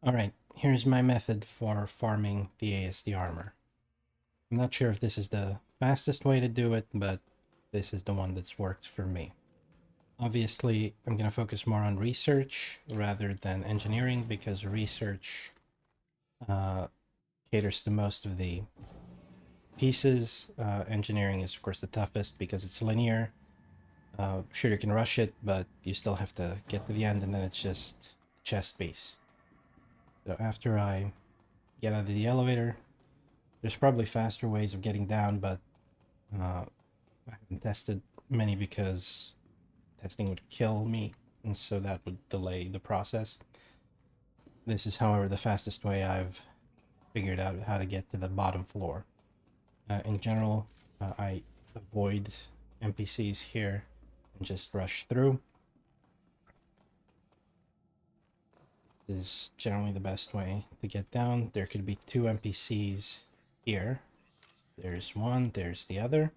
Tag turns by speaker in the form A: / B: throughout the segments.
A: Alright, here's my method for farming the ASD armor. I'm not sure if this is the fastest way to do it, but this is the one that's worked for me. Obviously, I'm going to focus more on research rather than engineering because research caters to most of the pieces. Engineering is, of course, the toughest because it's linear. Sure, you can rush it, but you still have to get to the end, and then it's just the chest piece. So after I get out of the elevator, there's probably faster ways of getting down, but I haven't tested many because testing would kill me, and so that would delay the process. This is, however, the fastest way I've figured out how to get to the bottom floor. In general, I avoid NPCs here and just rush through. This is generally the best way to get down. There could be two NPCs here. There's one, there's the other.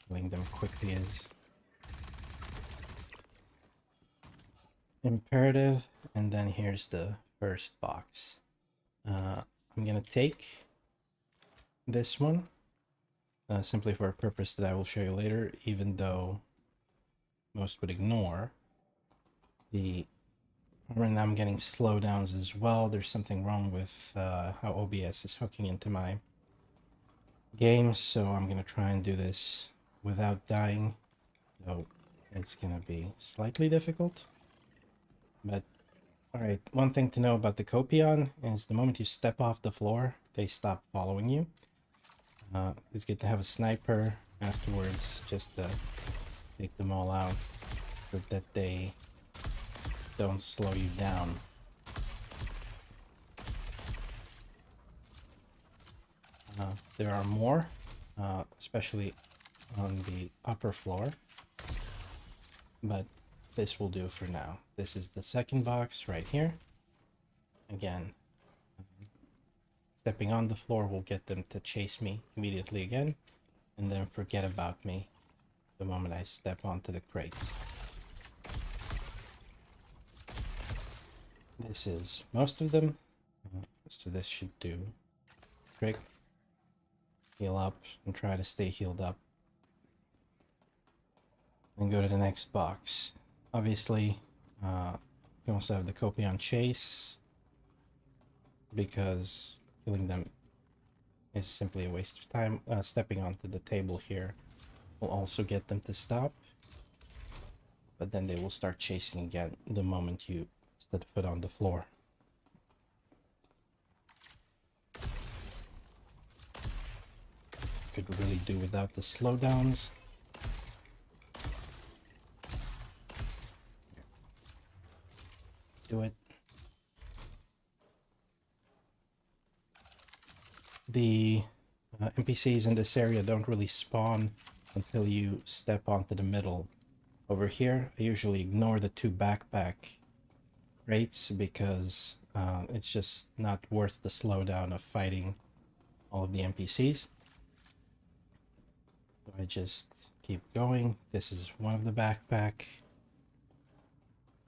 A: Killing them quickly is imperative. And then here's the first box. I'm gonna take this one simply for a purpose that I will show you later, even though most would ignore the. Right now I'm getting slowdowns as well. There's something wrong with how OBS is hooking into my game, so I'm gonna try and do this without dying, though it's gonna be slightly difficult. But alright, one thing to know about the Copion is the moment you step off the floor, they stop following you. It's good to have a sniper afterwards just to take them all out so that they don't slow you down. There are more, especially on the upper floor, but this will do for now. This is the second box right here. Again, stepping on the floor will get them to chase me immediately again, and then forget about me the moment I step onto the crates. This is most of them, so this should do trick. Heal up and try to stay healed up. Then go to the next box. Obviously, you also have the Copion Chase, because killing them is simply a waste of time. Stepping onto the table here will also get them to stop, but then they will start chasing again the moment you set foot on the floor. Could really do without the slowdowns. Do it. The NPCs in this area don't really spawn until you step onto the middle. Over here, I usually ignore the two backpack rates because it's just not worth the slowdown of fighting all of the NPCs. So I just keep going. This is one of the backpack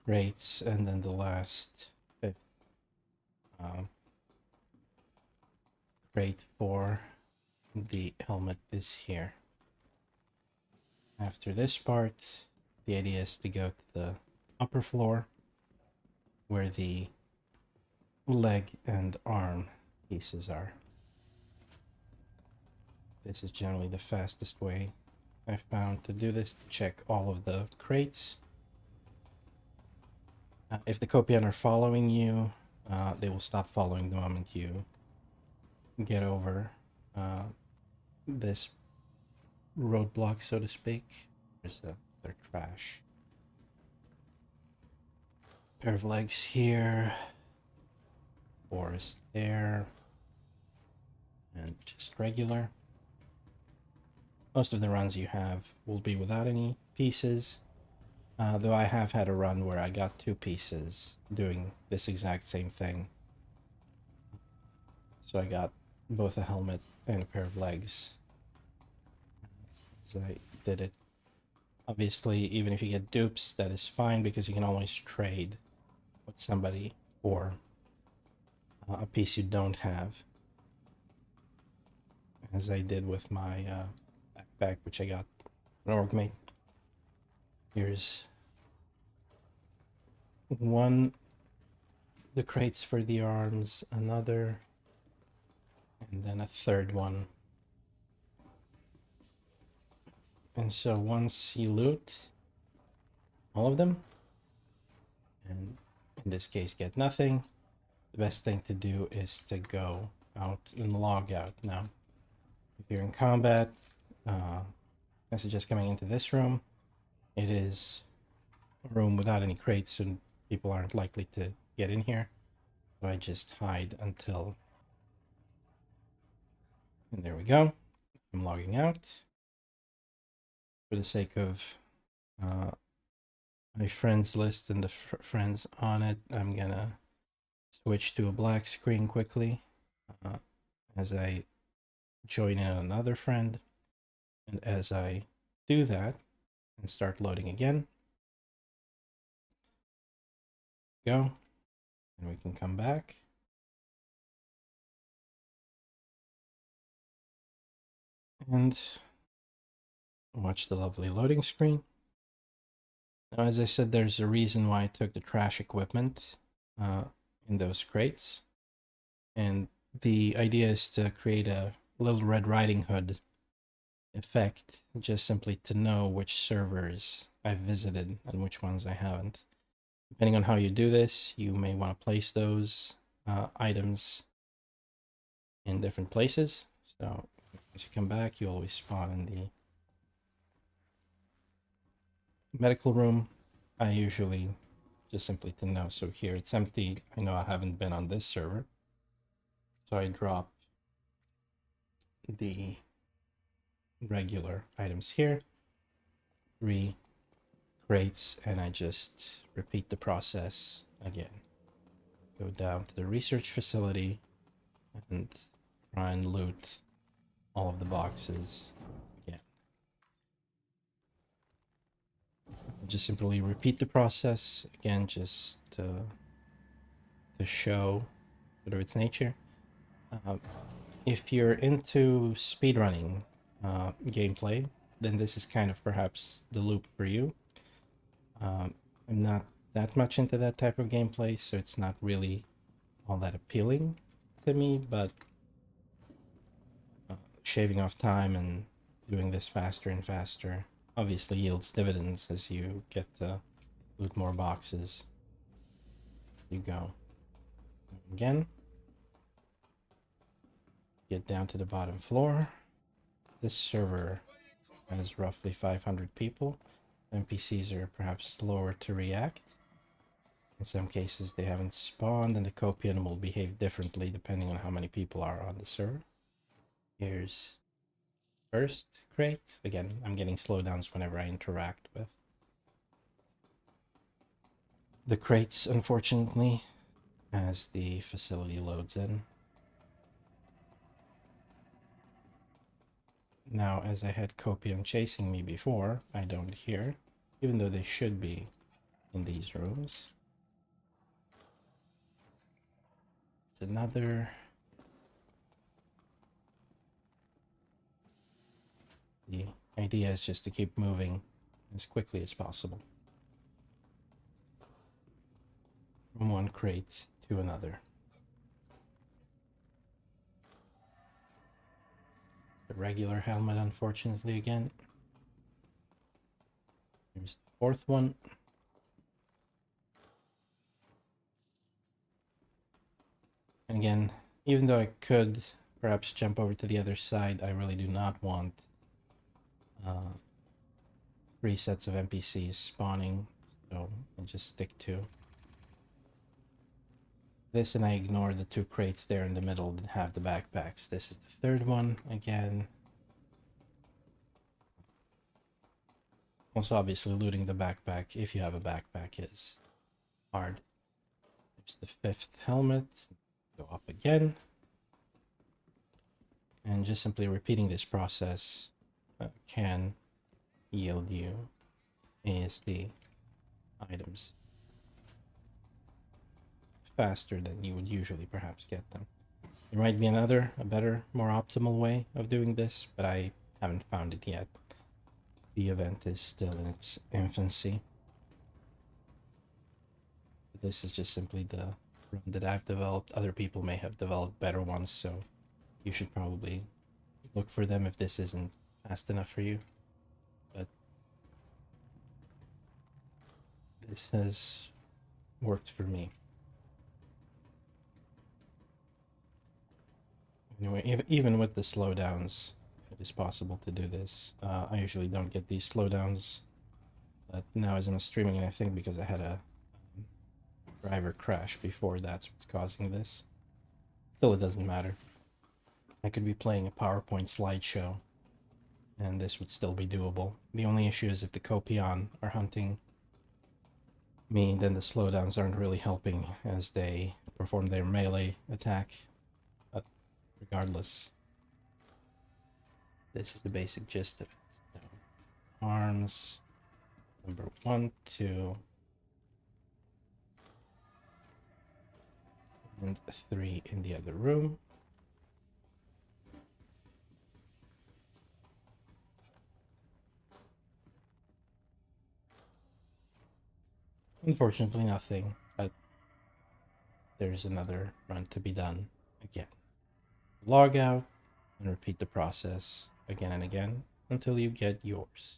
A: rates, and then the last fifth crate for the helmet is here. After this part, the idea is to go to the upper floor where the leg and arm pieces are. This is generally the fastest way I've found to do this, to check all of the crates. If the Copion are following you, they will stop following the moment you get over this roadblock, so to speak. There's their trash. Pair of legs here, forest there, and just regular. Most of the runs you have will be without any pieces, though I have had a run where I got 2 pieces doing this exact same thing. So I got both a helmet and a pair of legs. So I did it. Obviously, even if you get dupes, that is fine because you can always trade with somebody for a piece you don't have, as I did with my backpack, which I got an org mate. Here's one, the crates for the arms, another, and then a third one. And so once you loot all of them, and in this case get nothing, the best thing to do is to go out and log out. Now, if you're in combat, I suggest coming into this room. It is a room without any crates, and people aren't likely to get in here. So I just hide until... And there we go. I'm logging out. For the sake of my friends list and the friends on it, I'm gonna switch to a black screen quickly as I join in another friend. And as I do that and start loading again, go, and we can come back. And watch the lovely loading screen. Now, as I said, there's a reason why I took the trash equipment in those crates. And the idea is to create a Little Red Riding Hood effect, just simply to know which servers I've visited and which ones I haven't. Depending on how you do this, you may want to place those items in different places. So as you come back, you always spawn in the medical room. I usually just simply to know. So here it's empty. I know I haven't been on this server. So I drop the regular items here, 3 crates, and I just repeat the process again. Go down to the research facility and try and loot all of the boxes again. Just simply repeat the process again, just to show sort of its nature. If you're into speedrunning gameplay, then this is kind of perhaps the loop for you. I'm not that much into that type of gameplay, so it's not really all that appealing to me, but shaving off time and doing this faster and faster obviously yields dividends as you get to loot more boxes. You go again, get down to the bottom floor. This server has roughly 500 people. NPCs are perhaps slower to react. In some cases they haven't spawned, and the copian will behave differently depending on how many people are on the server. Here's first crate. Again, I'm getting slowdowns whenever I interact with the crates, unfortunately, as the facility loads in. Now, as I had copian chasing me before, I don't hear, even though they should be in these rooms. It's another. The idea is just to keep moving as quickly as possible from one crate to another. The regular helmet, unfortunately, again. Here's the fourth one. And again, even though I could perhaps jump over to the other side, I really do not want 3 sets of NPCs spawning, so I just stick to this, and I ignore the 2 crates there in the middle that have the backpacks. This is the third one again. Also, obviously, looting the backpack, if you have a backpack, is hard. There's the 5th helmet. Go up again. And just simply repeating this process can yield you ASD items. faster than you would usually perhaps get them. There might be a better, more optimal way of doing this, but I haven't found it yet. The event is still in its infancy. This is just simply the run that I've developed. Other people may have developed better ones, so you should probably look for them if this isn't fast enough for you. But this has worked for me. Anyway, even with the slowdowns, it is possible to do this. I usually don't get these slowdowns, but now as I'm streaming, I think because I had a driver crash before, that's what's causing this. Still, it doesn't matter. I could be playing a PowerPoint slideshow, and this would still be doable. The only issue is if the Copion are hunting me, then the slowdowns aren't really helping as they perform their melee attack. But regardless, this is the basic gist of it. So, arms, number 1, 2, and 3 in the other room. Unfortunately, nothing, but there's another run to be done again. Log out and repeat the process again and again until you get yours.